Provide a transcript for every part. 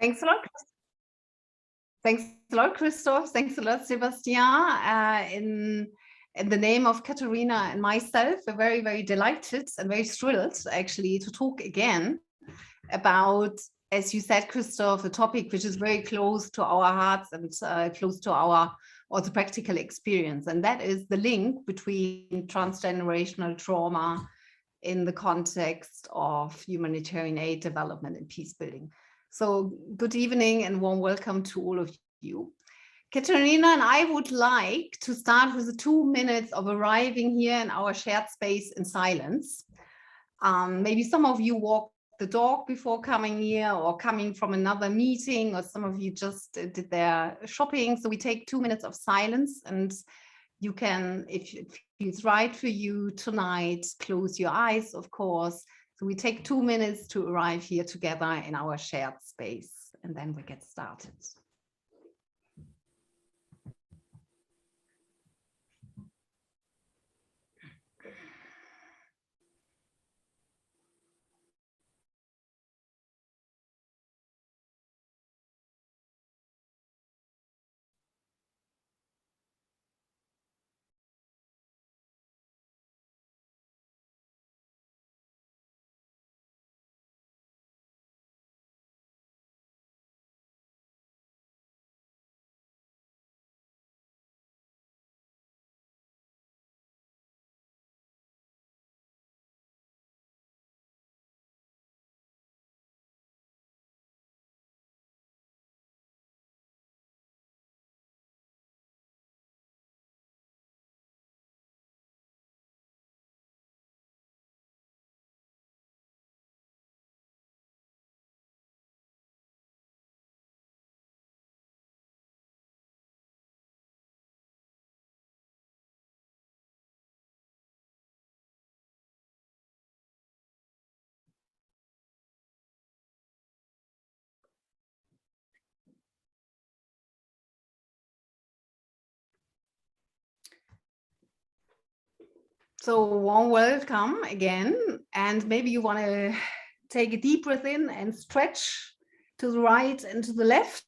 Thanks a lot. Thanks a lot, Christoph. Thanks a lot, Sebastian. In the name of Katharina and myself, we're very, very delighted and very thrilled actually to talk again about, as you said, Christoph, a topic which is very close to our hearts and close to our also practical experience. And that is the link between transgenerational trauma in the context of humanitarian aid development and peace building. So good evening and warm welcome to all of you. Katharina and I would like to start with the 2 minutes of arriving here in our shared space in silence. Maybe some of you walked the dog before coming here or coming from another meeting, or some of you just did their shopping. So we take 2 minutes of silence, and you can, if it feels right for you tonight, close your eyes, of course. So we take 2 minutes to arrive here together in our shared space, and then we get started. So warm welcome again, and maybe you want to take a deep breath in and stretch to the right and to the left.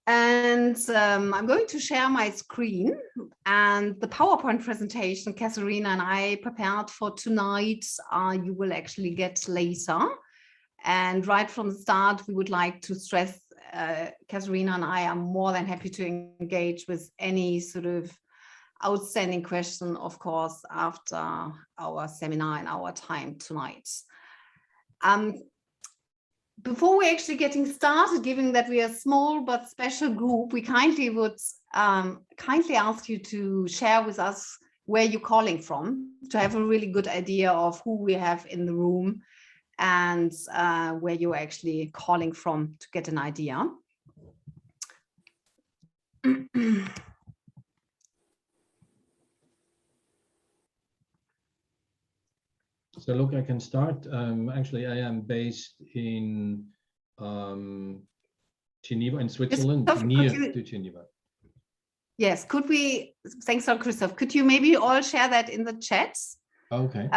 And I'm going to share my screen, and the PowerPoint presentation Katharina and I prepared for tonight, you will actually get later. And right from the start, we would like to stress, Katharina and I are more than happy to engage with any sort of outstanding question, of course, after our seminar and our time tonight. Before we're actually getting started, given that we are a small but special group, we kindly would kindly ask you to share with us where you're calling from, to have a really good idea of who we have in the room and where you're actually calling from, to get an idea. So look, I can start. Actually, I am based in Geneva, in Switzerland, near to Geneva. Yes, could we, thanks a lot, Christoph. Could you maybe all share that in the chat? Okay.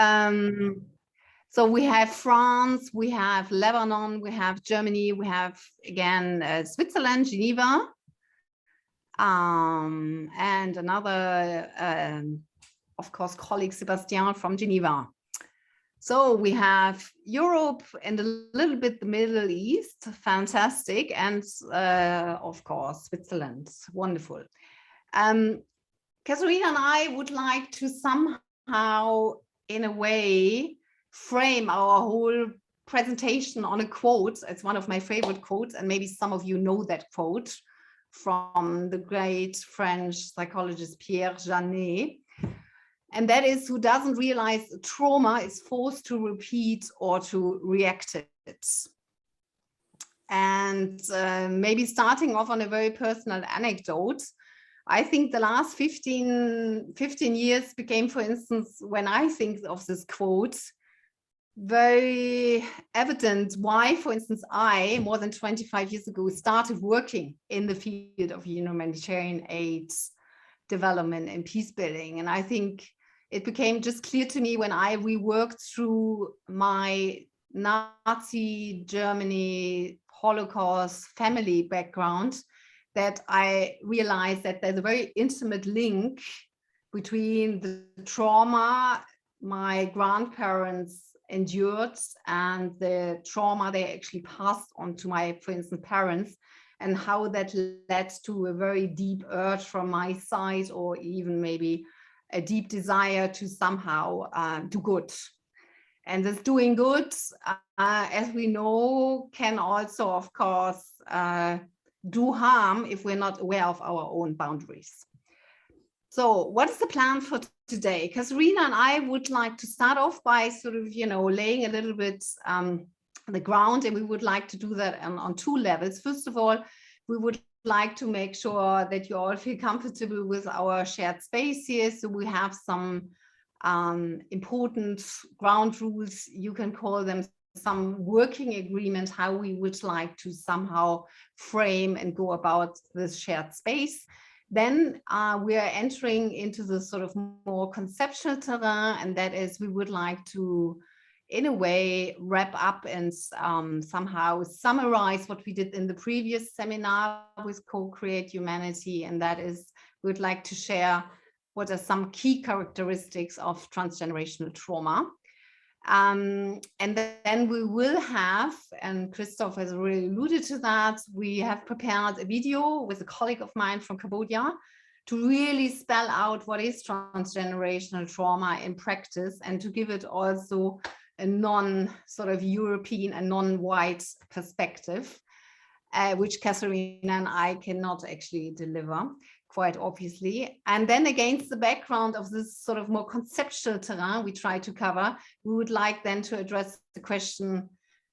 So we have France, we have Lebanon, we have Germany, we have, again, Switzerland, Geneva, and another, of course, colleague Sebastian from Geneva. So we have Europe and a little bit the Middle East, fantastic, and of course Switzerland, wonderful. Katharina and I would like to somehow, in a way, frame our whole presentation on a quote. It's one of my favorite quotes, and maybe some of you know that quote from the great French psychologist Pierre Janet. And that is, who doesn't realize trauma is forced to repeat or to react it. And maybe starting off on a very personal anecdote, I think the last 15 years became, for instance, when I think of this quote, very evident why, for instance, I, more than 25 years ago, started working in the field of humanitarian aid development and peace building. And I think it became just clear to me when I reworked through my Nazi Germany, Holocaust family background that I realized that there's a very intimate link between the trauma my grandparents endured and the trauma they actually passed on to my, for instance, parents, and how that led to a very deep urge from my side, or even maybe a deep desire to somehow do good. And this doing good, as we know, can also, of course, do harm if we're not aware of our own boundaries. So what is the plan for today? Katharina and I would like to start off by sort of, laying a little bit the ground, and we would like to do that on two levels. First of all, we would like to make sure that you all feel comfortable with our shared space here. So we have some important ground rules, you can call them, some working agreement, how we would like to somehow frame and go about this shared space. Then we are entering into the sort of more conceptual terrain, and that is we would like to, in a way, wrap up and somehow summarize what we did in the previous seminar with CoCreate Humanity, and that is we would like to share what are some key characteristics of transgenerational trauma. And then we will have, and Christoph has already alluded to that, we have prepared a video with a colleague of mine from Cambodia to really spell out what is transgenerational trauma in practice, and to give it also a non-sort of European and non-white perspective, which Katharina and I cannot actually deliver, quite obviously. And then against the background of this sort of more conceptual terrain we try to cover, we would like then to address the question,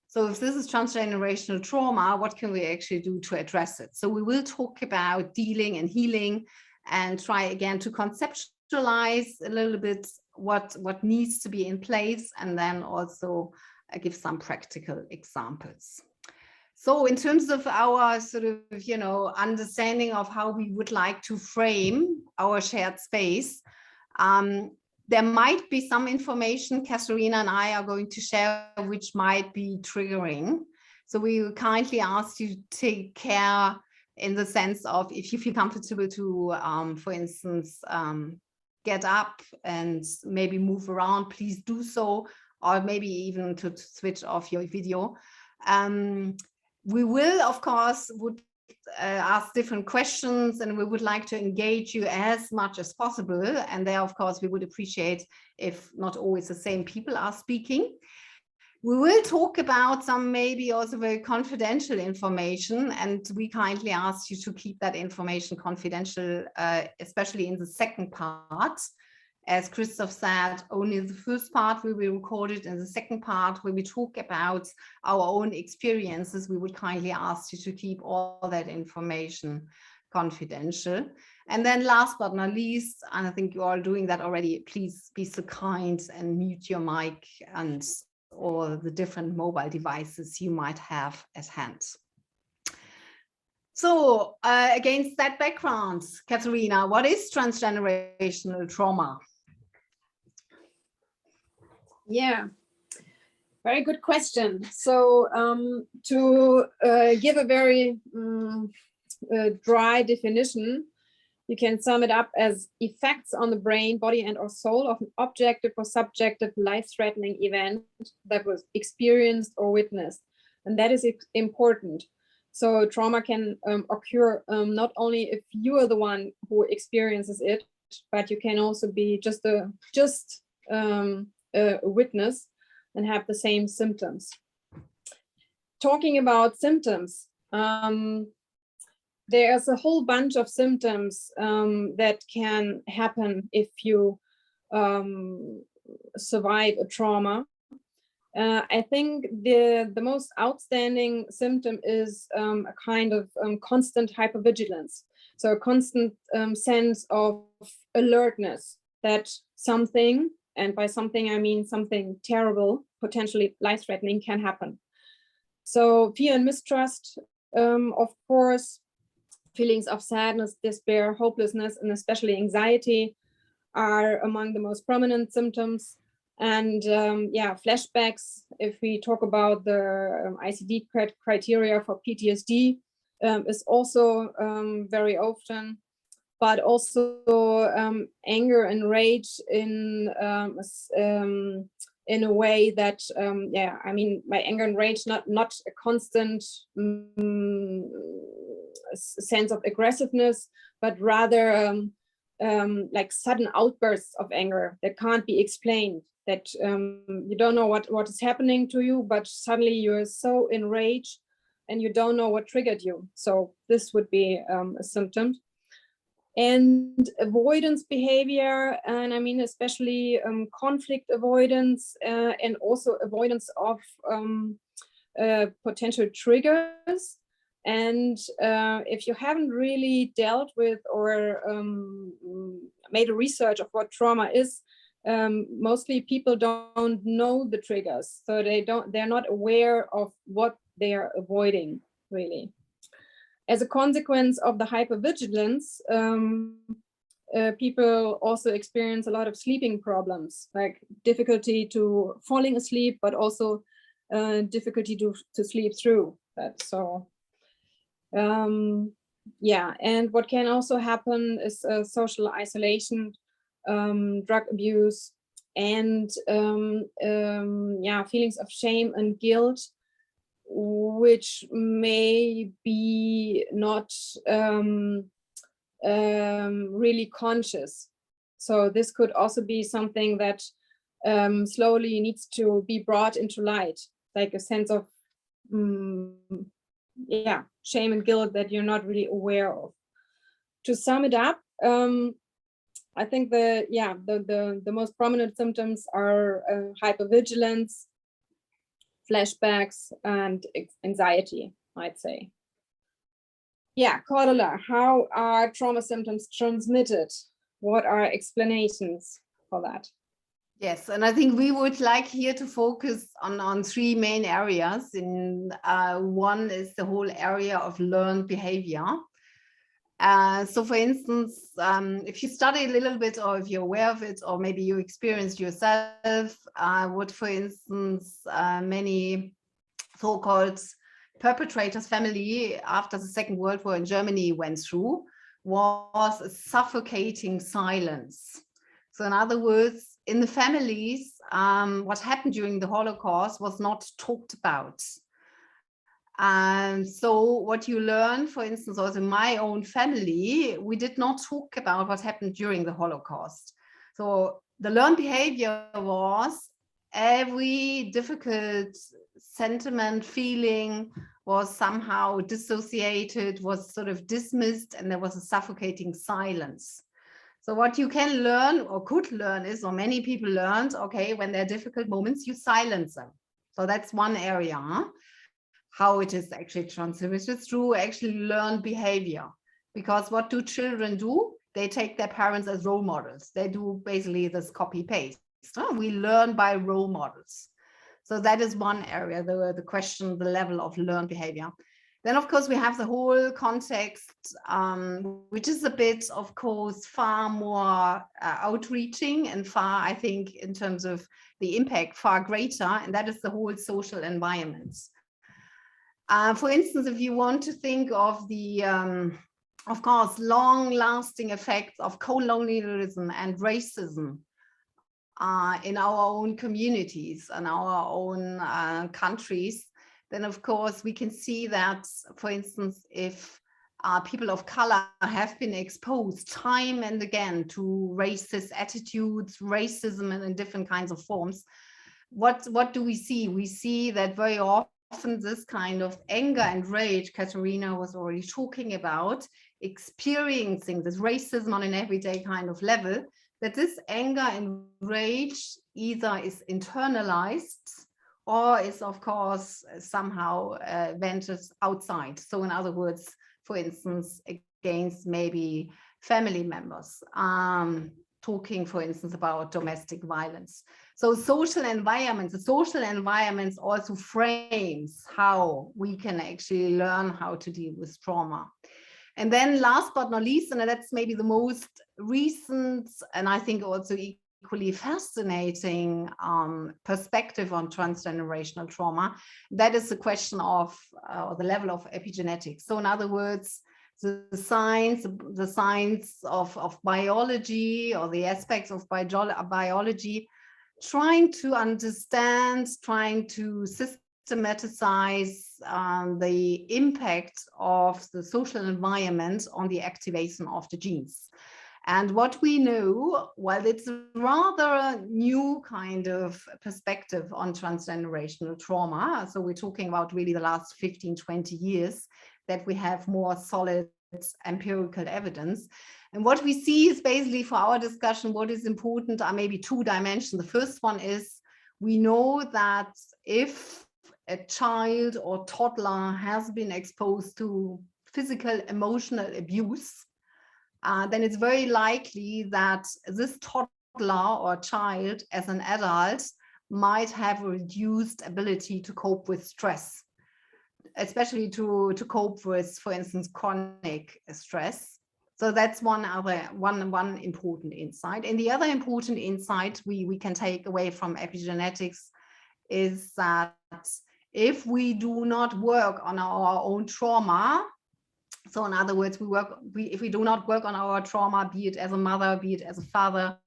so if this is transgenerational trauma, what can we actually do to address it? So we will talk about dealing and healing, and try again to conceptualize a little bit what needs to be in place, and then also give some practical examples. So in terms of our sort of, understanding of how we would like to frame our shared space, there might be some information Katharina and I are going to share which might be triggering. So we kindly ask you to take care in the sense of, if you feel comfortable to, for instance, get up and maybe move around, please do so, or maybe even to switch off your video. We will, of course, would ask different questions, and we would like to engage you as much as possible. And there, of course, we would appreciate if not always the same people are speaking. We will talk about some maybe also very confidential information, and we kindly ask you to keep that information confidential, especially in the second part. As Christoph said, only the first part will be recorded, and the second part, when we talk about our own experiences, we would kindly ask you to keep all that information confidential. And then last but not least, and I think you're all doing that already, please be so kind and mute your mic and all the different mobile devices you might have at hand. So against that background, Katharina, what is transgenerational trauma? Yeah, very good question. So to give a very dry definition, you can sum it up as effects on the brain, body, and or soul of an objective or subjective life-threatening event that was experienced or witnessed. And that is important. So trauma can occur not only if you are the one who experiences it, but you can also be just a witness and have the same symptoms. Talking about symptoms, there's a whole bunch of symptoms that can happen if you survive a trauma. I think the most outstanding symptom is a kind of constant hypervigilance. So a constant sense of alertness that something, and by something I mean something terrible, potentially life-threatening, can happen. So fear and mistrust, of course, feelings of sadness, despair, hopelessness, and especially anxiety are among the most prominent symptoms. And yeah, flashbacks, if we talk about the ICD criteria for PTSD, is also very often, but also anger and rage in a way that, yeah, I mean, by anger and rage, not a constant sense of aggressiveness, but rather like sudden outbursts of anger that can't be explained, that you don't know what is happening to you, but suddenly you're so enraged and you don't know what triggered you. So this would be a symptom. And avoidance behavior, and I mean especially conflict avoidance and also avoidance of potential triggers. And if you haven't really dealt with or made a research of what trauma is, mostly people don't know the triggers, so they're not aware of what they are avoiding, really. As a consequence of the hypervigilance, people also experience a lot of sleeping problems, like difficulty to falling asleep, but also difficulty to sleep through that. So yeah, and what can also happen is social isolation, drug abuse, and yeah, feelings of shame and guilt, which may be not really conscious. So this could also be something that slowly needs to be brought into light, like a sense of yeah, shame and guilt that you're not really aware of. To sum it up, I think the most prominent symptoms are hypervigilance, flashbacks, and anxiety, I'd say. Yeah, Cordula, how are trauma symptoms transmitted? What are explanations for that? Yes, and I think we would like here to focus on three main areas. One is the whole area of learned behavior. So for instance, if you study a little bit, or if you're aware of it, or maybe you experienced yourself, what, for instance, many so-called perpetrators' family after the Second World War in Germany went through was a suffocating silence. So in other words, in the families, what happened during the Holocaust was not talked about. And so what you learn, for instance, also in my own family, we did not talk about what happened during the Holocaust. So the learned behavior was every difficult sentiment, feeling was somehow dissociated, was sort of dismissed, and there was a suffocating silence. So what you can learn or could learn is, or many people learned, okay, when there are difficult moments, you silence them. So that's one area, huh? How it is actually transmitted through actually learned behavior. Because what do children do? They take their parents as role models. They do basically this copy paste. Huh? We learn by role models. So that is one area, the question, the level of learned behavior. Then, of course, we have the whole context, which is a bit, of course, far more outreaching and far, I think, in terms of the impact, far greater, and that is the whole social environments. For instance, if you want to think of the, of course, long-lasting effects of colonialism and racism in our own communities and our own countries, then of course we can see that, for instance, if people of color have been exposed time and again to racist attitudes, racism in different kinds of forms, what do we see? We see that very often this kind of anger and rage, Katharina was already talking about, experiencing this racism on an everyday kind of level, that this anger and rage either is internalized or is, of course, somehow vented outside. So in other words, for instance, against maybe family members, talking, for instance, about domestic violence. So social environments, the social environments also frames how we can actually learn how to deal with trauma. And then last but not least, and that's maybe the most recent, and I think also equally fascinating perspective on transgenerational trauma. That is the question of the level of epigenetics. So in other words, the science of biology, or the aspects of biology, trying to understand, trying to systematize the impact of the social environment on the activation of the genes. And what we know, while it's a rather new kind of perspective on transgenerational trauma, so we're talking about really the last 15, 20 years that we have more solid empirical evidence. And what we see is basically, for our discussion, what is important are maybe two dimensions. The first one is, we know that if a child or toddler has been exposed to physical, emotional abuse, then it's very likely that this toddler or child as an adult might have a reduced ability to cope with stress, especially to cope with, for instance, chronic stress. So that's one important insight. And the other important insight we can take away from epigenetics is that if we do not work on our own trauma, so in other words, if we do not work on our trauma, be it as a mother, be it as a father,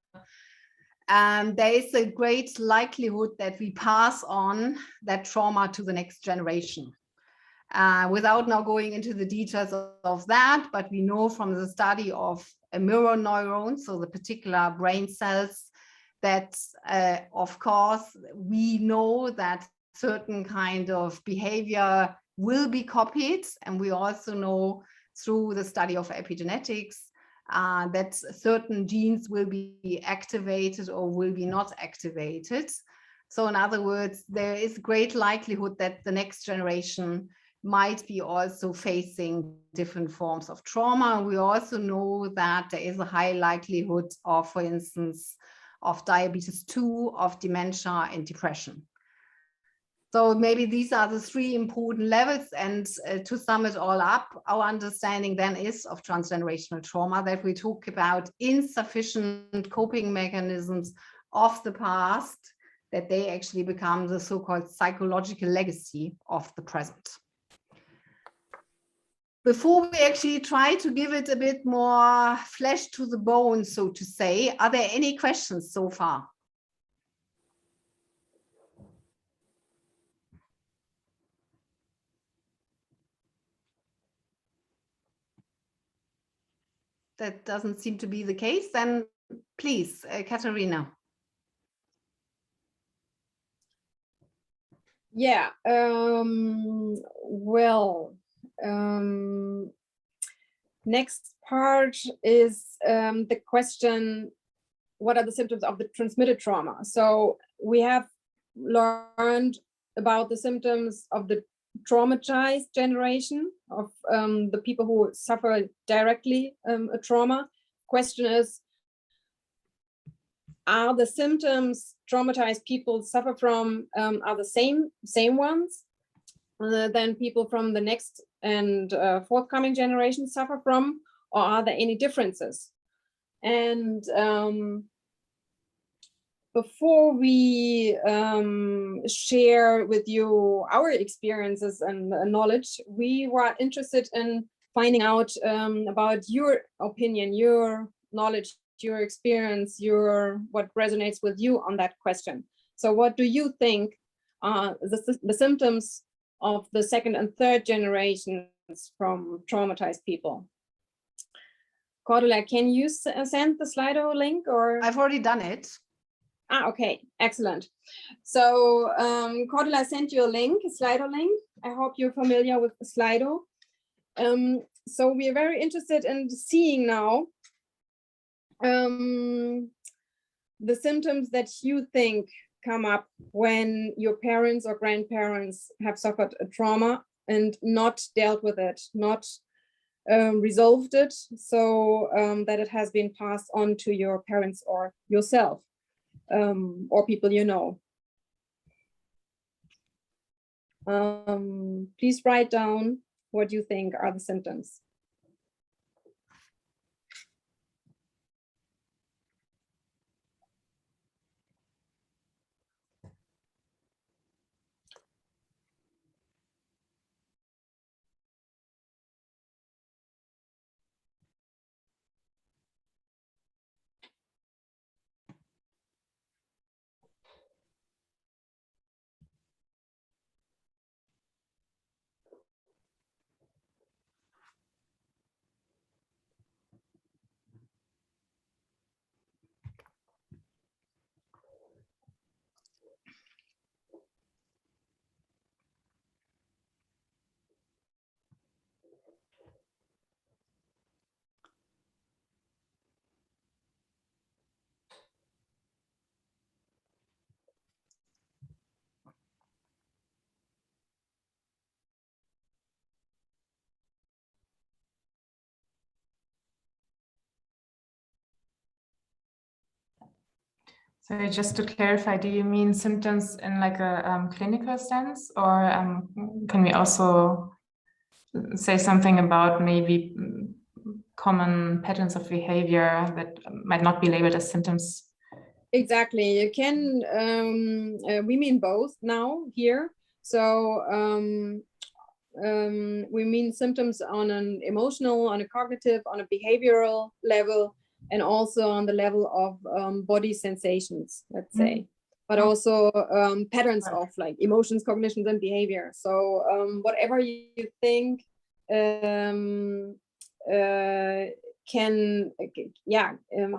there is a great likelihood that we pass on that trauma to the next generation. Without now going into the details of that, but we know from the study of mirror neurons, so the particular brain cells, that of course we know that certain kind of behavior will be copied, and we also know through the study of epigenetics that certain genes will be activated or will be not activated. So in other words, there is great likelihood that the next generation might be also facing different forms of trauma. We also know that there is a high likelihood of, for instance, of diabetes 2, of dementia and depression. So maybe these are the three important levels. And to sum it all up, our understanding then is of transgenerational trauma that we talk about insufficient coping mechanisms of the past, that they actually become the so-called psychological legacy of the present. Before we actually try to give it a bit more flesh to the bone, so to say, are there any questions so far? That doesn't seem to be the case. Then please, Katharina. Yeah, next part is the question, what are the symptoms of the transmitted trauma? So we have learned about the symptoms of the traumatized generation, of the people who suffer directly a trauma. Question is, are the symptoms traumatized people suffer from are the same ones than people from the next and forthcoming generation suffer from, or are there any differences? And before we share with you our experiences and knowledge, we were interested in finding out about your opinion, your knowledge, your experience, what resonates with you on that question. So what do you think are the symptoms of the second and third generations from traumatized people? Cordula, can you send the Slido link, or? I've already done it. Okay, excellent. So Cordula sent you a link, a Slido link. I hope you're familiar with the Slido. So we are very interested in seeing now the symptoms that you think come up when your parents or grandparents have suffered a trauma and not dealt with it, not resolved it, so that it has been passed on to your parents or yourself. Or people you know. Please write down what you think are the symptoms. So just to clarify, do you mean symptoms in like a clinical sense, or can we also say something about maybe common patterns of behavior that might not be labeled as symptoms? Exactly. You can, we mean both now here. So we mean symptoms on an emotional, on a cognitive, on a behavioral level, and also on the level of body sensations, let's say, but also patterns of like emotions, cognitions, and behavior. So whatever you think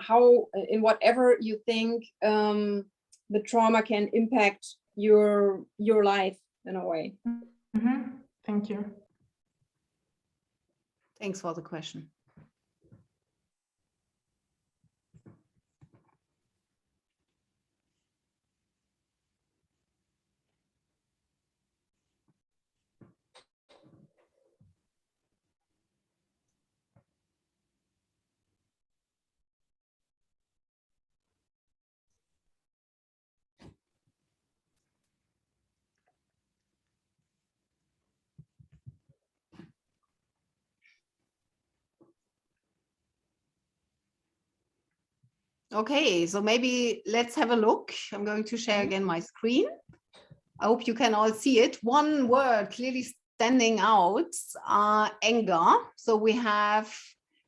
how in whatever you think the trauma can impact your life in a way. Thank you. Thanks for the question. Okay, so maybe let's have a look. I'm going to share again my screen. I hope you can all see it. One word clearly standing out, anger. So we have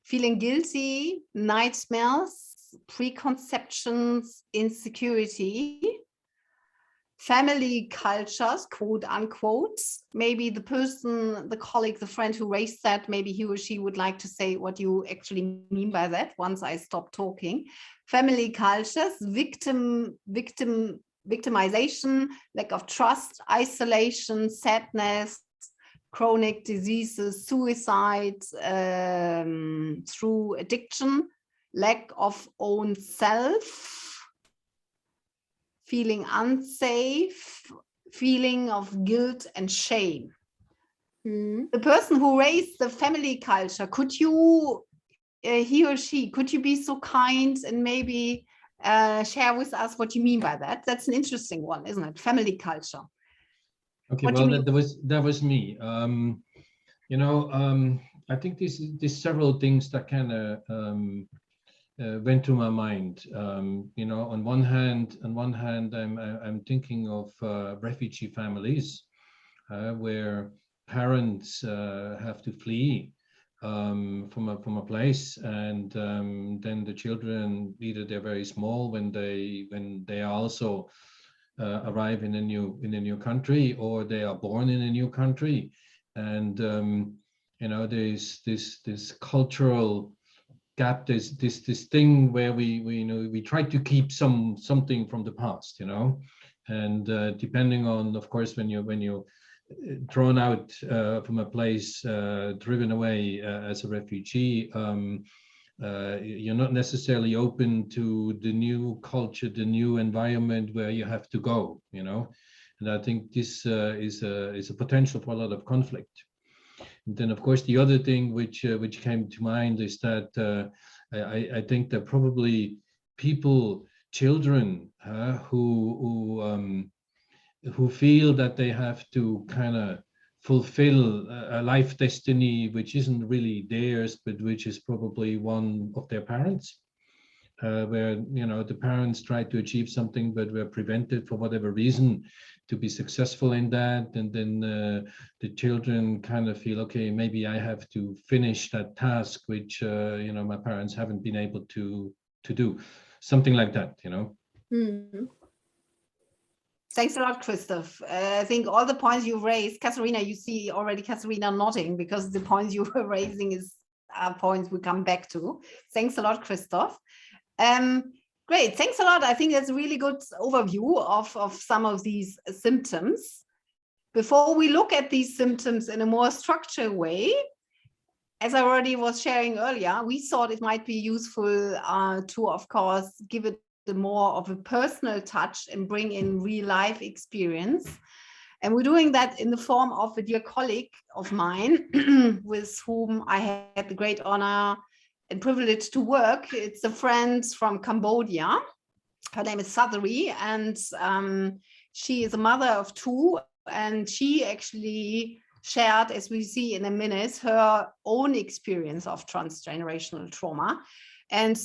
feeling guilty, nightmares, preconceptions, insecurity, family cultures, quote unquote. Maybe the person, the colleague, the friend who raised that, maybe he or she would like to say what you actually mean by that once I stop talking. Family cultures, victimization, lack of trust, isolation, sadness, chronic diseases, suicide through addiction, lack of own self, feeling unsafe, feeling of guilt and shame. The person who raised the family culture, could you, he or she, could you be so kind and maybe share with us what you mean by that? That's an interesting one, isn't it? Family culture. Okay, well, that was me. You know, I think there's several things that kind of went through my mind. You know, on one hand, I'm thinking of refugee families where parents have to flee from a place, and then the children, either they're very small when they also arrive in a new country, or they are born in a new country, and you know, there's this cultural gap, this thing where we try to keep something from the past, you know, and depending on, of course, when you thrown out from a place, driven away as a refugee, you're not necessarily open to the new culture, the new environment where you have to go, you know. And I think this is a potential for a lot of conflict. And then, of course, the other thing which came to mind is that I think that probably children who feel that they have to kind of fulfill a life destiny which isn't really theirs, but which is probably one of their parents, where, you know, the parents try to achieve something but were prevented for whatever reason to be successful in that, and then the children kind of feel, okay, maybe I have to finish that task which you know, my parents haven't been able to do, something like that, you know. Thanks a lot, Christoph. I think all the points you raised, Katharina, you see already Katharina nodding, because the points you were raising are points we come back to. Thanks a lot, Christoph. Great, thanks a lot. I think that's a really good overview of some of these symptoms. Before we look at these symptoms in a more structured way, as I already was sharing earlier, we thought it might be useful to, of course, give it more of a personal touch and bring in real life experience. And we're doing that in the form of a dear colleague of mine with whom I had the great honor and privilege to work. It's a friend from Cambodia. her name is Sadhri, and she is a mother of 2, and she actually shared, as we see in a minute, her own experience of transgenerational trauma. And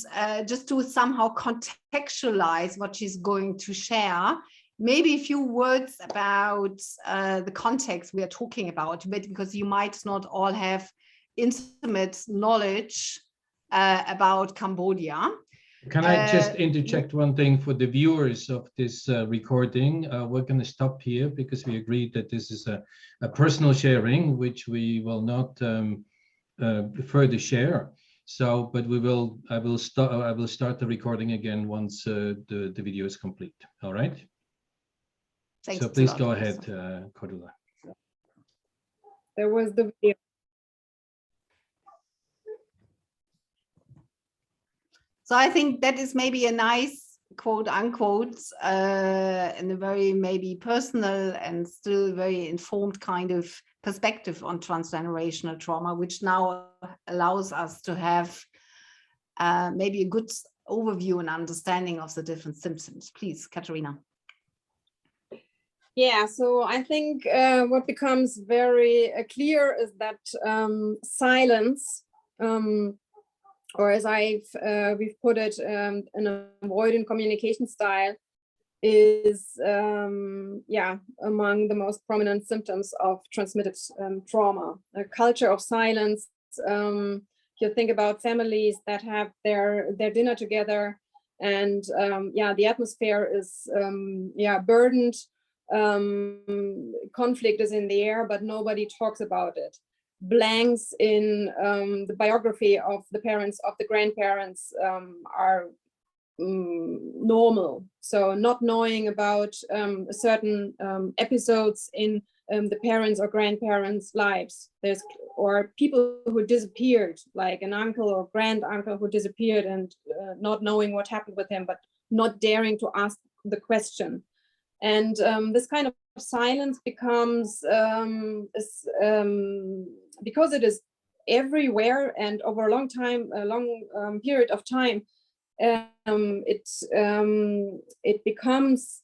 just to somehow contextualize what she's going to share, maybe a few words about the context we are talking about, because you might not all have intimate knowledge about Cambodia. Can I just interject one thing for the viewers of this recording? We're going to stop here because we agreed that this is a personal sharing, which we will not further share. So, but I will start the recording again once the video is complete. All right. Thanks. So please go ahead, Cordula. There was the video. So I think that is maybe a nice quote unquote and a very maybe personal and still very informed kind of perspective on transgenerational trauma, which now allows us to have maybe a good overview and understanding of the different symptoms. Please, Katharina. Yeah, so I think what becomes very clear is that silence, or as we've put it, an avoidant communication style, is among the most prominent symptoms of transmitted trauma. A culture of silence. You think about families that have their dinner together, and the atmosphere is burdened. Conflict is in the air, but nobody talks about it. Blanks in the biography of the parents, of the grandparents, are normal. So not knowing about certain episodes in the parents' or grandparents' lives. Or people who disappeared, like an uncle or grand uncle who disappeared, and not knowing what happened with him, but not daring to ask the question. And this kind of silence becomes, because it is everywhere and over a long period of time, it becomes,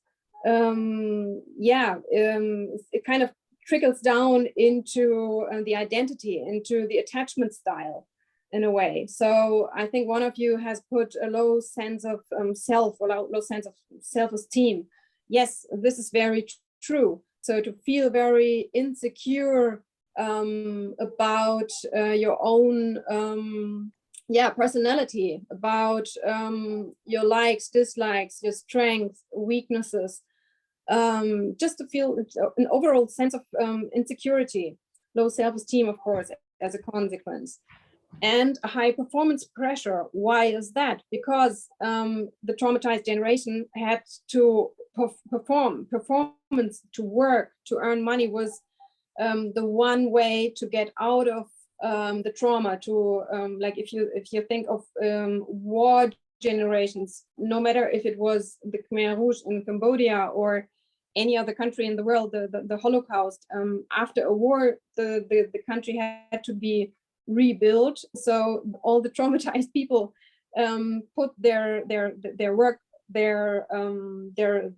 it kind of trickles down into the identity, into the attachment style in a way. So I think one of you has put a low sense of self, or low sense of self-esteem. Yes, this is very true. So to feel very insecure about your own personality, about your likes, dislikes, your strengths, weaknesses, just to feel an overall sense of insecurity, low self-esteem, of course, as a consequence. And a high performance pressure. Why is that? Because the traumatized generation had to performance to work, to earn money was the one way to get out of the trauma. To like if you think of war generations, no matter if it was the Khmer Rouge in Cambodia or any other country in the world, the Holocaust, after a war, the country had to be rebuilt. So all the traumatized people put their work, their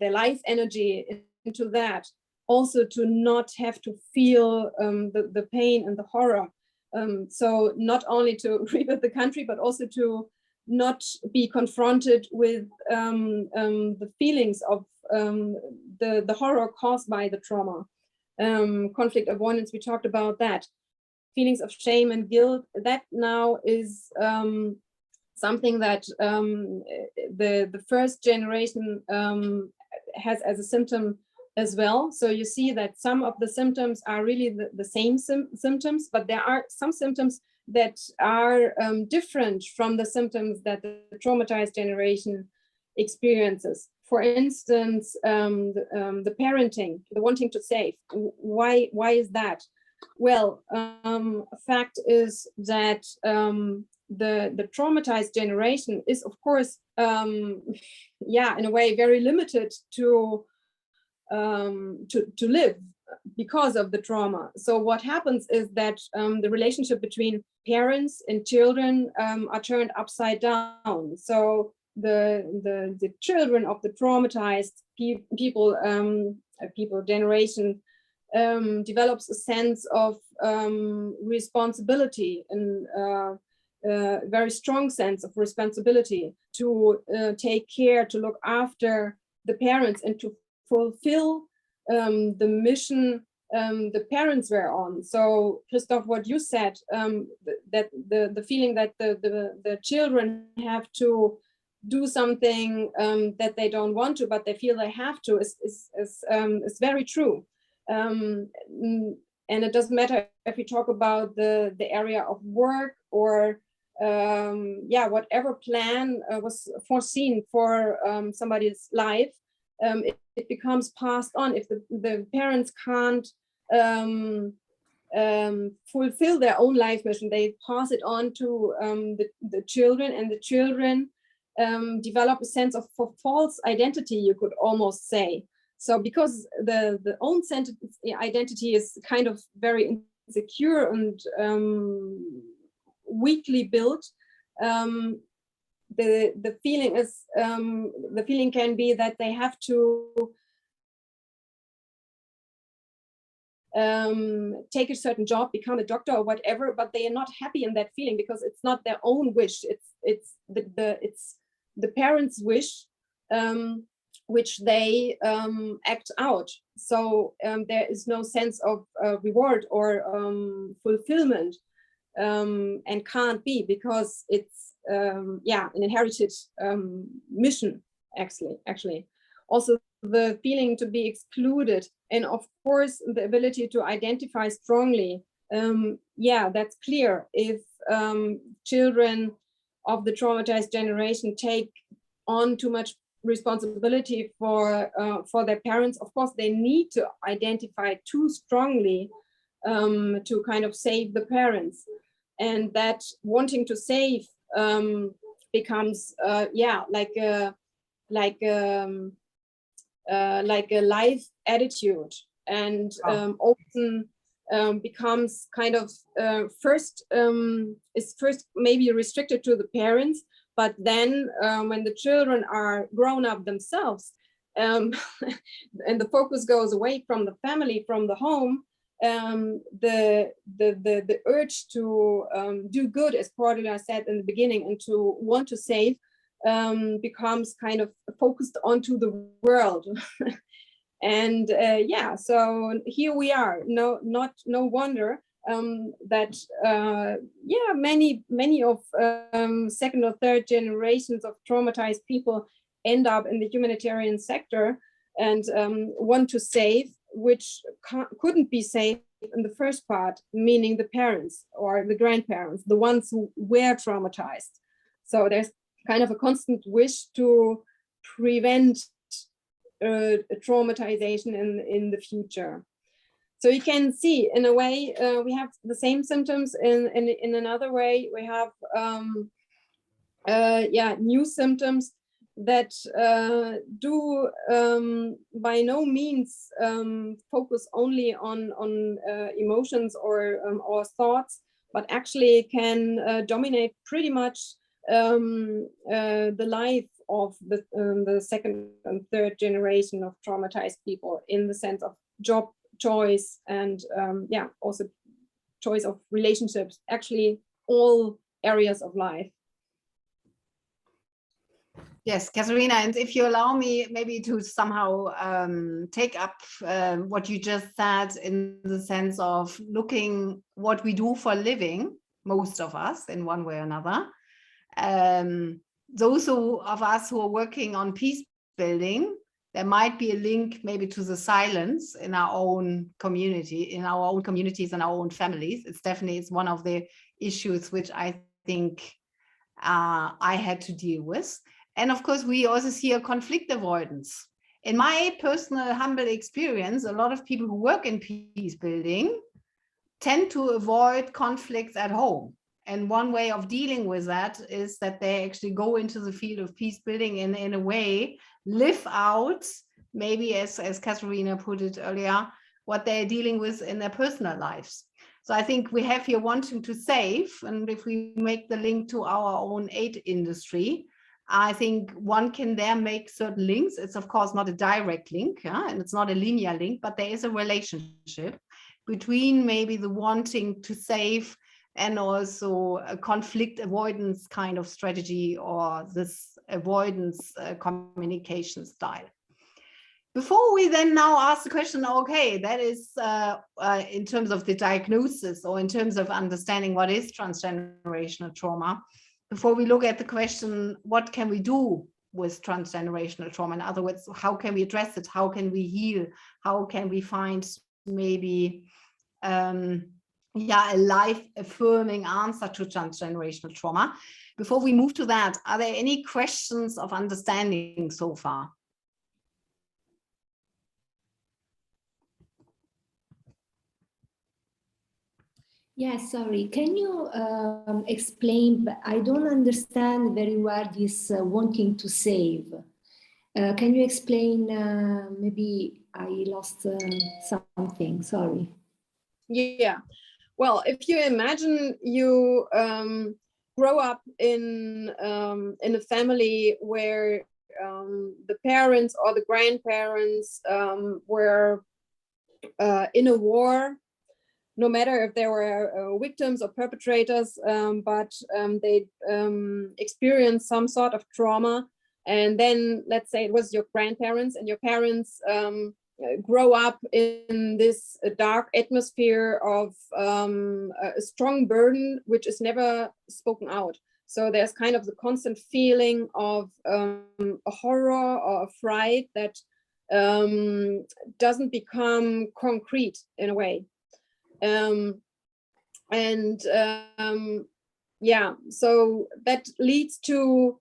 life energy into that, also to not have to feel the pain and the horror. So not only to rebuild the country, but also to not be confronted with the feelings of the horror caused by the trauma. Conflict avoidance, we talked about that. Feelings of shame and guilt, that now is something that the first generation has as a symptom as well. So you see that some of the symptoms are really the same symptoms, but there are some symptoms that are different from the symptoms that the traumatized generation experiences. For instance, the parenting, the wanting to save. Why is that? Well, fact is that the traumatized generation is, of course, in a way, very limited to live because of the trauma. So what happens is that the relationship between parents and children are turned upside down. So the children of the traumatized people generation develops a sense of responsibility, and a very strong sense of responsibility to take care, to look after the parents, and to fulfill the mission the parents were on. So Christoph, what you said, that the feeling that the children have to do something that they don't want to, but they feel they have to, is very true. And it doesn't matter if we talk about the area of work, or whatever plan was foreseen for somebody's life, it becomes passed on. If the parents can't fulfill their own life mission, they pass it on to the children, and the children develop a sense of false identity, you could almost say. So because the own identity is kind of very insecure and weakly built, the feeling is the feeling can be that they have to take a certain job, become a doctor or whatever, but they are not happy in that feeling because it's not their own wish. It's the parents' wish, which they act out. So there is no sense of reward or fulfillment, and can't be, because it's an inherited mission. Actually, also the feeling to be excluded, and of course the ability to identify strongly. That's clear. If children of the traumatized generation take on too much responsibility for their parents, of course they need to identify too strongly to kind of save the parents, and that wanting to save becomes like a life attitude, and often becomes kind of first maybe restricted to the parents, but then when the children are grown up themselves, and the focus goes away from the family, from the home, the urge to do good, as Cordula said in the beginning, and to want to save becomes kind of focused onto the world. And so here we are. No wonder that many of second or third generations of traumatized people end up in the humanitarian sector and want to save, which couldn't be saved in the first part, meaning the parents or the grandparents, the ones who were traumatized. So there's kind of a constant wish to prevent traumatization in the future. So you can see, in a way, we have the same symptoms. In another way, we have new symptoms that do by no means focus only on emotions or thoughts, but actually can dominate pretty much the life of the second and third generation of traumatized people, in the sense of job choice and also choice of relationships, actually all areas of life. Yes, Katharina, and if you allow me maybe to somehow take up what you just said, in the sense of looking what we do for a living, most of us in one way or another. Those of us who are working on peace building, there might be a link maybe to the silence in our own community, in our own communities and our own families. It's one of the issues which I think I had to deal with. And of course, we also see a conflict avoidance. In my personal humble experience, a lot of people who work in peace building tend to avoid conflicts at home. And one way of dealing with that is that they actually go into the field of peace building and in a way live out, maybe as Katharina put it earlier, what they're dealing with in their personal lives. So I think we have here wanting to save, and if we make the link to our own aid industry, I think one can there make certain links. It's of course not a direct link, and it's not a linear link, but there is a relationship between maybe the wanting to save and also a conflict avoidance kind of strategy, or this avoidance communication style. Before we then now ask the question, okay, that is in terms of the diagnosis, or in terms of understanding what is transgenerational trauma, before we look at the question, what can we do with transgenerational trauma? In other words, how can we address it? How can we heal? How can we find maybe a life-affirming answer to transgenerational trauma? Before we move to that, are there any questions of understanding so far? Yes, sorry. Can you explain? I don't understand very well this wanting to save. Can you explain? Maybe I lost something. Sorry. Yeah. Well, if you imagine you grow up in a family where the parents or the grandparents were in a war, no matter if they were victims or perpetrators, but they experienced some sort of trauma. And then let's say it was your grandparents, and your parents grow up in this dark atmosphere of a strong burden, which is never spoken out. So there's kind of the constant feeling of a horror or a fright that doesn't become concrete in a way. Yeah, so that leads to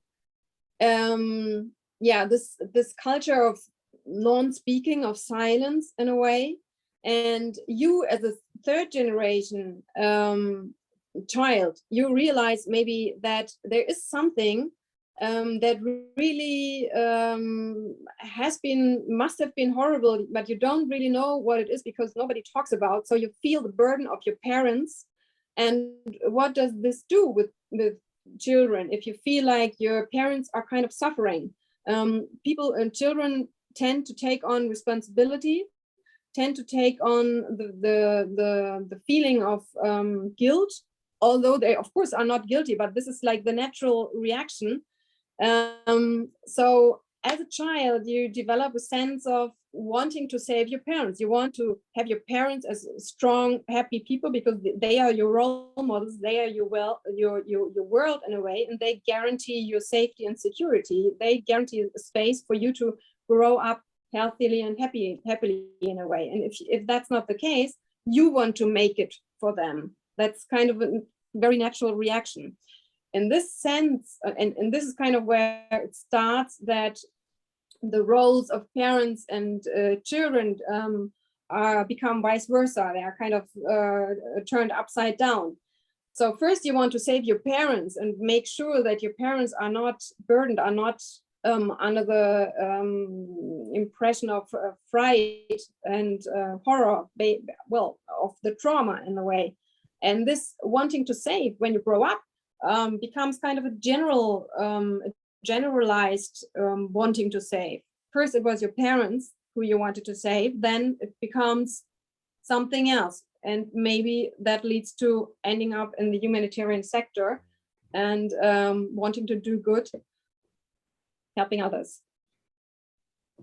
this culture of non-speaking, of silence in a way. And you as a third generation child, you realize maybe that there is something that really must have been horrible, but you don't really know what it is because nobody talks about. So you feel the burden of your parents. And what does this do with children if you feel like your parents are kind of suffering? People and children tend to take on responsibility, tend to take on the feeling of guilt, although they of course are not guilty, but this is like the natural reaction. So as a child, you develop a sense of wanting to save your parents. You want to have your parents as strong, happy people because they are your role models. They are your world in a way, and they guarantee your safety and security. They guarantee a space for you to grow up healthily and happily in a way. And if that's not the case, you want to make it for them. That's kind of a very natural reaction. In this sense, and this is kind of where it starts, that the roles of parents and children become vice versa. They are kind of turned upside down. So first you want to save your parents and make sure that your parents are not burdened, are not under the impression of fright and horror, of the trauma in a way. And this wanting to save when you grow up becomes kind of a generalized wanting to save. First it was your parents who you wanted to save, then it becomes something else. And maybe that leads to ending up in the humanitarian sector and wanting to do good, helping others.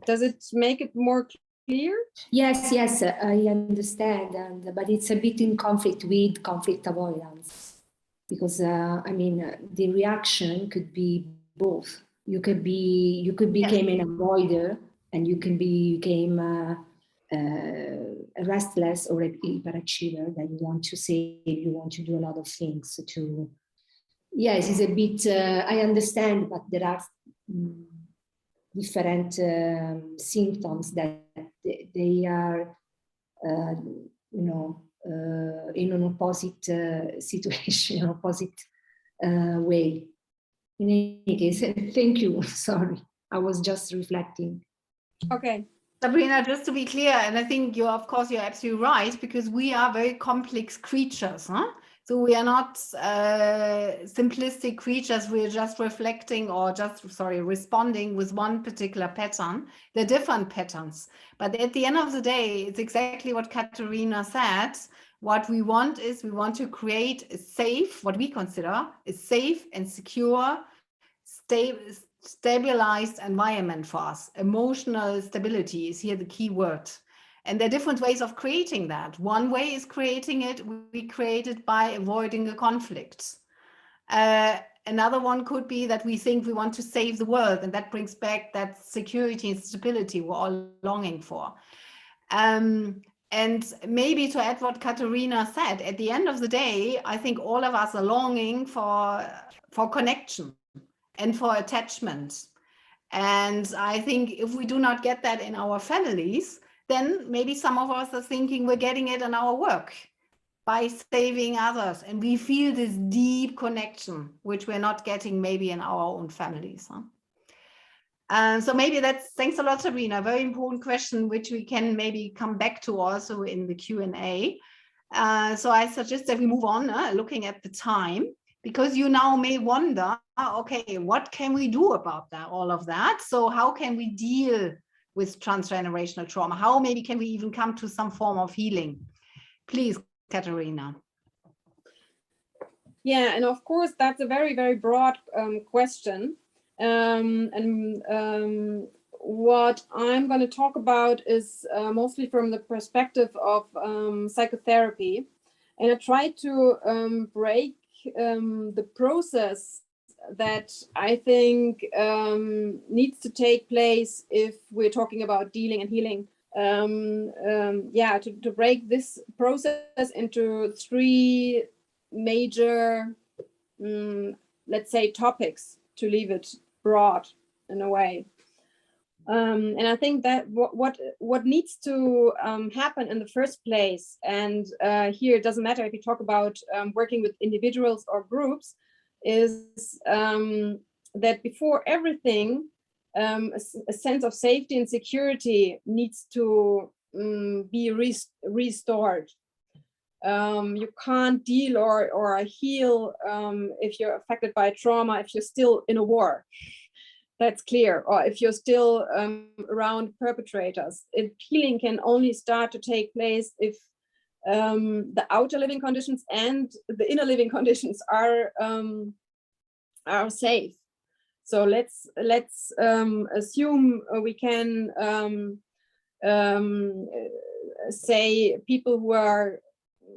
Does it make it more clear? Yes, I understand, but it's a bit in conflict with conflict avoidance, because the reaction could be both. You could become an avoider, and you can become a restless or an hyperachiever that you want to save, you want to do a lot of things to. Yes, it's a bit. I understand, but there are different symptoms that they are, in an opposite situation, opposite way. In any case, thank you. Sorry, I was just reflecting. Okay. Sabrina, just to be clear, and I think you're absolutely right, because we are very complex creatures, huh? So we are not simplistic creatures. We're just reflecting or just, sorry, responding with one particular pattern. They're different patterns. But at the end of the day, it's exactly what Katharina said. What we want is we want to create a safe, what we consider a safe and secure, stabilized environment for us. Emotional stability is here the key word. And there are different ways of creating that. One way is creating it, we create it by avoiding a conflict. Another one could be that we think we want to save the world, and that brings back that security and stability we're all longing for. And maybe to add what Katharina said, at the end of the day, I think all of us are longing for connection and for attachment. And I think if we do not get that in our families, then maybe some of us are thinking we're getting it in our work by saving others. And we feel this deep connection, which we're not getting maybe in our own families. So maybe thanks a lot, Sabrina. Very important question, which we can maybe come back to also in the Q&A. So I suggest that we move on, looking at the time, because you now may wonder, okay, what can we do about that, all of that? So how can we deal with transgenerational trauma? How maybe can we even come to some form of healing? Please, Katharina. Yeah, and of course, that's a very, very broad question. What I'm going to talk about is mostly from the perspective of psychotherapy. And I try to break the process that I think needs to take place if we're talking about dealing and healing. To break this process into three major, let's say, topics, to leave it broad in a way. And I think that what needs to happen in the first place, and here it doesn't matter if you talk about working with individuals or groups, is that before everything, a sense of safety and security needs to be restored. You can't deal or heal if you're affected by trauma if you're still in a war. That's clear. Or if you're still around perpetrators. Healing can only start to take place if the outer living conditions and the inner living conditions are safe. So let's assume we can say people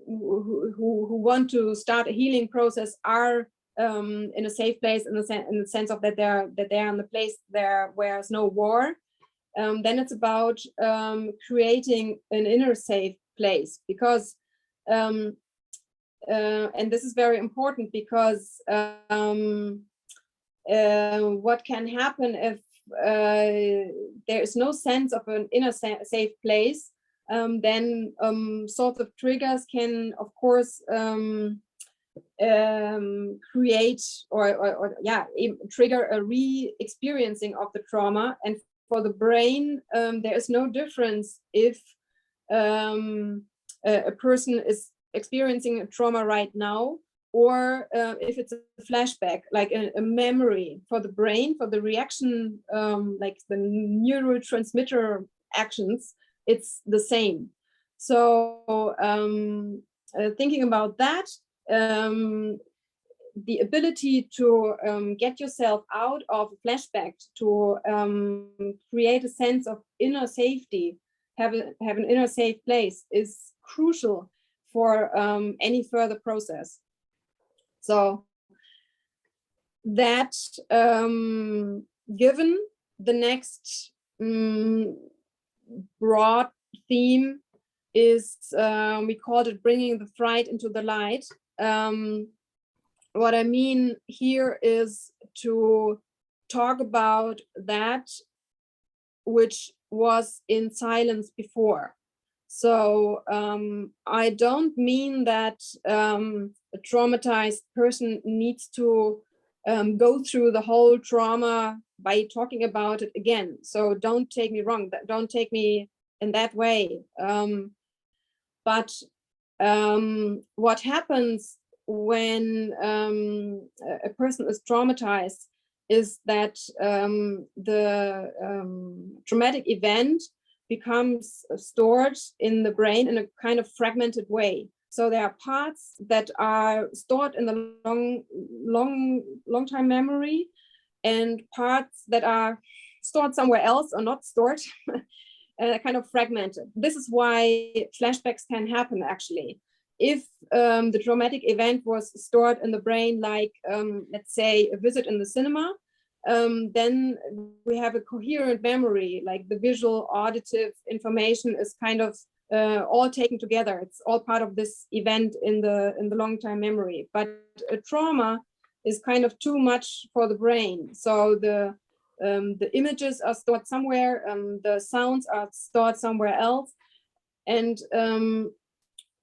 who want to start a healing process are in a safe place, in the sense of that they're in the place there where there's no war. Then it's about creating an inner safe place, because and this is very important, because what can happen if there is no sense of an inner safe place, then sorts of triggers can, of course, create or trigger a re-experiencing of the trauma. And for the brain, there is no difference if a person is experiencing a trauma right now, or if it's a flashback, like a memory. For the brain, for the reaction, like the neurotransmitter actions, it's the same. So thinking about that, the ability to get yourself out of a flashback, to create a sense of inner safety, have an inner safe place, is crucial for any further process. So that given, the next broad theme is, we called it bringing the fright into the light. What I mean here is to talk about that which was in silence before. So I don't mean that a traumatized person needs to go through the whole trauma by talking about it again. So don't take me wrong, don't take me in that way. But what happens when a person is traumatized is that the traumatic event becomes stored in the brain in a kind of fragmented way. So there are parts that are stored in the long-time memory, and parts that are stored somewhere else or not stored, kind of fragmented. This is why flashbacks can happen, actually. If the traumatic event was stored in the brain, like, let's say, a visit in the cinema, then we have a coherent memory, like the visual, auditive information is kind of all taken together. It's all part of this event in the long-time memory. But a trauma is kind of too much for the brain. So the images are stored somewhere, the sounds are stored somewhere else. And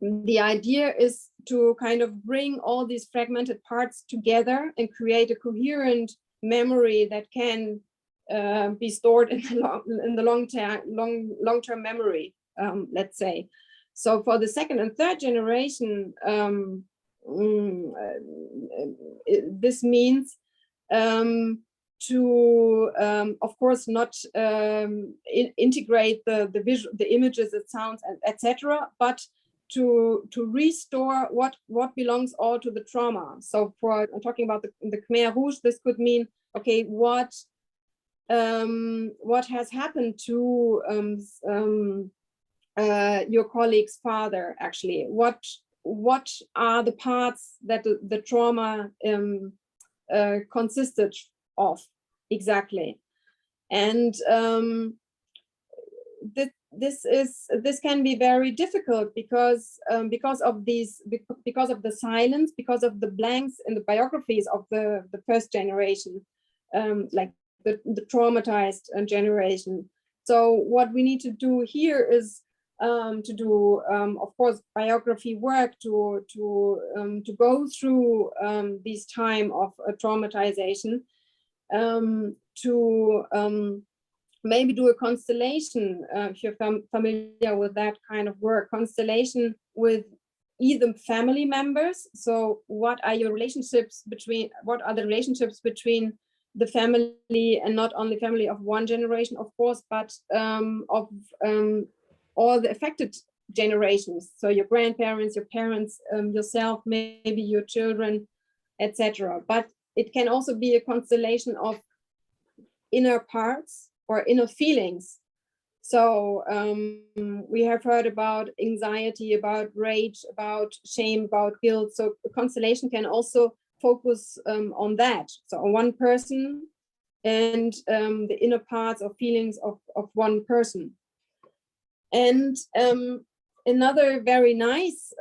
the idea is to kind of bring all these fragmented parts together and create a coherent memory that can be stored in the long-term memory, let's say. So for the second and third generation, this means to, of course, not integrate the visual, the images, the sounds, etc., but to restore what belongs all to the trauma. So for talking about the Khmer Rouge, this could mean, okay, what has happened to your colleague's father, actually? What are the parts that the trauma consisted of exactly? And this can be very difficult because of the silence, because of the blanks in the biographies of the first generation, like the traumatized generation. So what we need to do here is to do, of course, biography work to go through this time of traumatization, to maybe do a constellation, if you're familiar with that kind of work, constellation with either family members. So what are the relationships between the family, and not only family of one generation, of course, but of all the affected generations. So your grandparents, your parents, yourself, maybe your children, etc. But it can also be a constellation of inner parts or inner feelings. So we have heard about anxiety, about rage, about shame, about guilt. So a constellation can also focus on that. So on one person and the inner parts or feelings of one person. And another very nice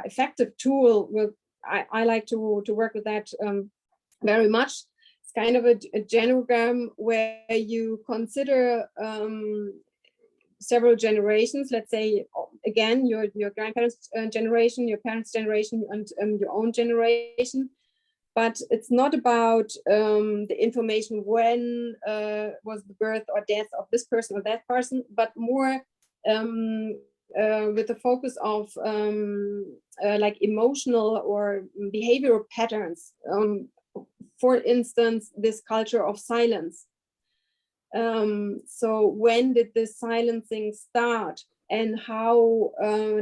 effective tool with I like to work with that very much. It's kind of a genogram where you consider several generations. Let's say again your grandparents' generation, your parents' generation, and your own generation. But it's not about the information when was the birth or death of this person or that person, but more with the focus of like emotional or behavioral patterns. For instance, this culture of silence. So when did this silencing start, and how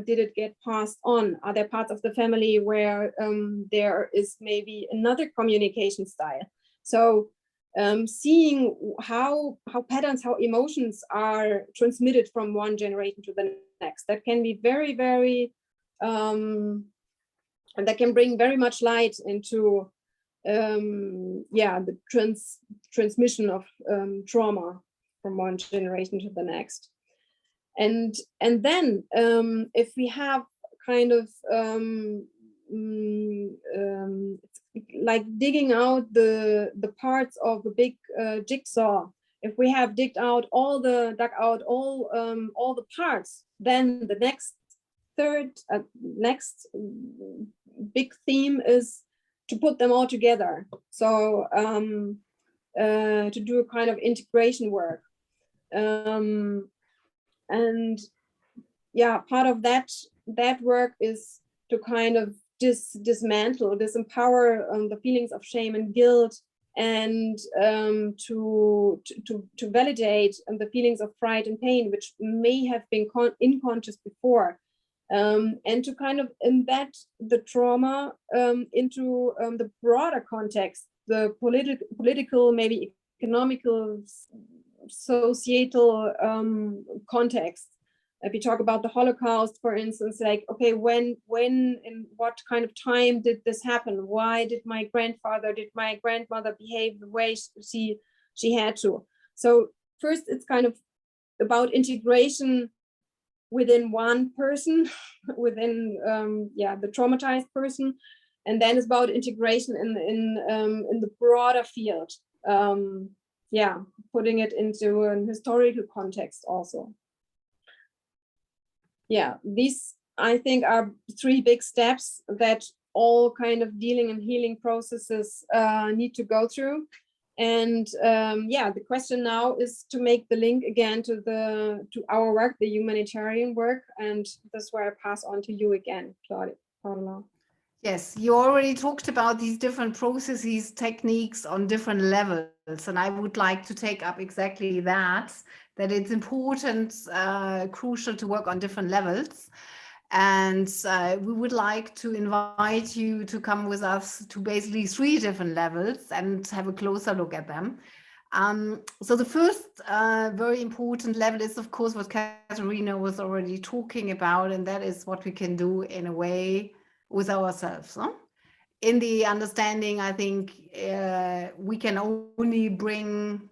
did it get passed on? Are there parts of the family where there is maybe another communication style? So seeing how patterns, how emotions are transmitted from one generation to the next, that can be very, very, that can bring very much light into the transmission of trauma from one generation to the next. And then if we have kind of like digging out the parts of a big jigsaw, if we have dug out all the parts, then the next big theme is to put them all together. So to do a kind of integration work. And yeah, part of that work is to kind of dismantle, disempower the feelings of shame and guilt, and to validate the feelings of fright and pain, which may have been unconscious before, and to kind of embed the trauma into the broader context, the political, maybe economical, societal context. If you talk about the Holocaust, for instance, like, okay, when, in what kind of time did this happen? Why did my grandfather, did my grandmother behave the way she had to? So first, it's kind of about integration within one person, within the traumatized person, and then it's about integration in the broader field. Putting it into an historical context also. Yeah, these, I think, are 3 big steps that all kind of dealing and healing processes need to go through. And the question now is to make the link again to our work, the humanitarian work, and that's where I pass on to you again, Cordula. Yes, you already talked about these different processes, techniques on different levels, and I would like to take up exactly that it's important, crucial to work on different levels. And we would like to invite you to come with us to basically 3 different levels and have a closer look at them. So the first very important level is, of course, what Katharina was already talking about, and that is what we can do in a way with ourselves. Huh? In the understanding, I think we can only bring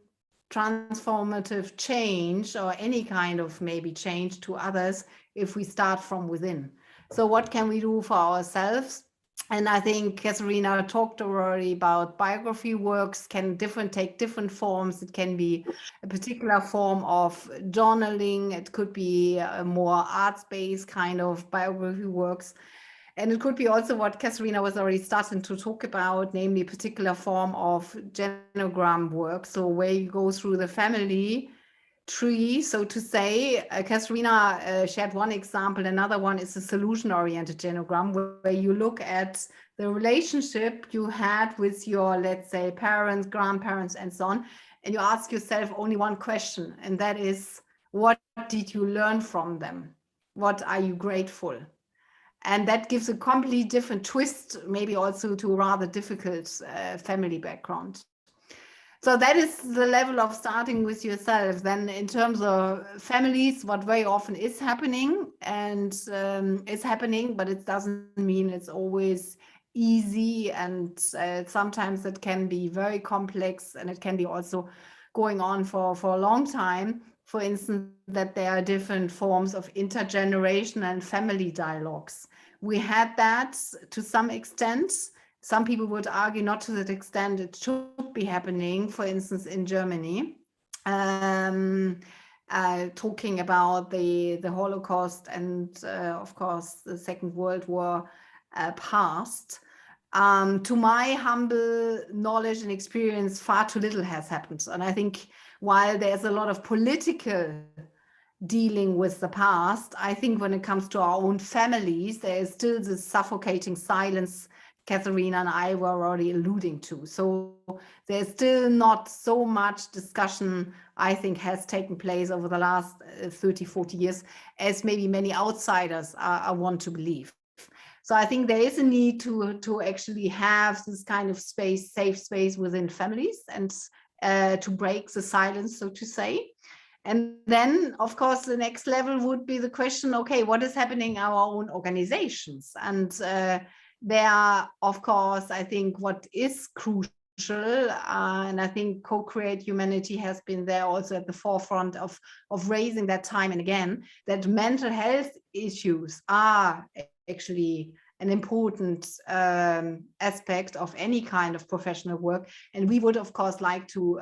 transformative change or any kind of maybe change to others if we start from within. So what can we do for ourselves? And I think Katharina talked already about biography works can take different forms. It can be a particular form of journaling. It could be a more arts-based kind of biography works. And it could be also what Katharina was already starting to talk about, namely a particular form of genogram work. So where you go through the family tree, so to say. Katharina shared one example. Another one is a solution-oriented genogram, where you look at the relationship you had with your, let's say, parents, grandparents, and so on. And you ask yourself only one question, and that is, what did you learn from them? What are you grateful? And that gives a completely different twist, maybe also to a rather difficult family background. So that is the level of starting with yourself. Then in terms of families, what very often is happening, and it's happening, but it doesn't mean it's always easy. And sometimes it can be very complex, and it can be also going on for a long time. For instance, that there are different forms of intergenerational and family dialogues. We had that to some extent. Some people would argue not to that extent it should be happening, for instance, in Germany, talking about the Holocaust and, of course, the Second World War past. To my humble knowledge and experience, far too little has happened. And I think while there's a lot of political dealing with the past, I think when it comes to our own families, there is still this suffocating silence Katharina and I were already alluding to. So there's still not so much discussion, I think, has taken place over the last 30, 40 years, as maybe many outsiders are want to believe. So I think there is a need to actually have this kind of space, safe space within families, and to break the silence, so to say. And then, of course, the next level would be the question, okay, what is happening in our own organizations? And there are, of course, I think what is crucial, and I think CoCreate Humanity has been there also at the forefront of raising that time and again, that mental health issues are actually an important aspect of any kind of professional work. And we would, of course, like to,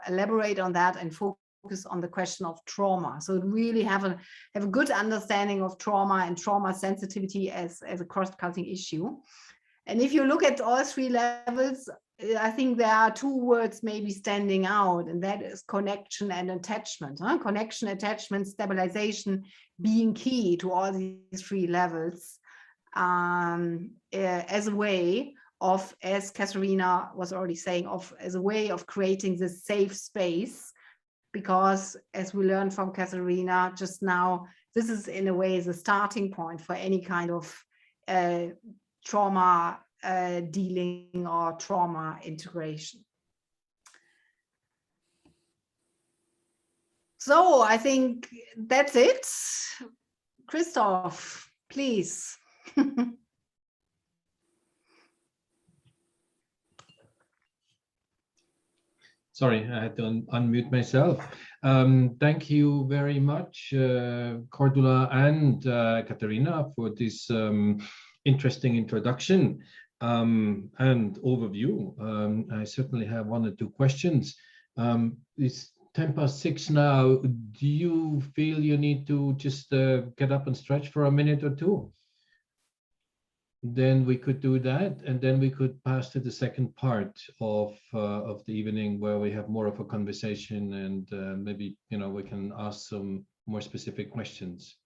elaborate on that and focus on the question of trauma. So really have a good understanding of trauma and trauma sensitivity as a cross-cutting issue. And if you look at all 3 levels, I think there are two words maybe standing out, and that is connection and attachment. Connection, attachment, stabilization being key to all these three levels, as a way of, as Katharina was already saying, as a way of creating this safe space. Because as we learned from Katharina just now, this is in a way the starting point for any kind of trauma dealing or trauma integration. So I think that's it. Christoph, please. Sorry, I had to unmute myself. Thank you very much, Cordula and Katharina, for this interesting introduction and overview. I certainly have 1 or 2 questions. It's 6:10 now. Do you feel you need to just get up and stretch for a minute or 2? Then we could do that, and then we could pass to the second part of the evening, where we have more of a conversation, and maybe we can ask some more specific questions.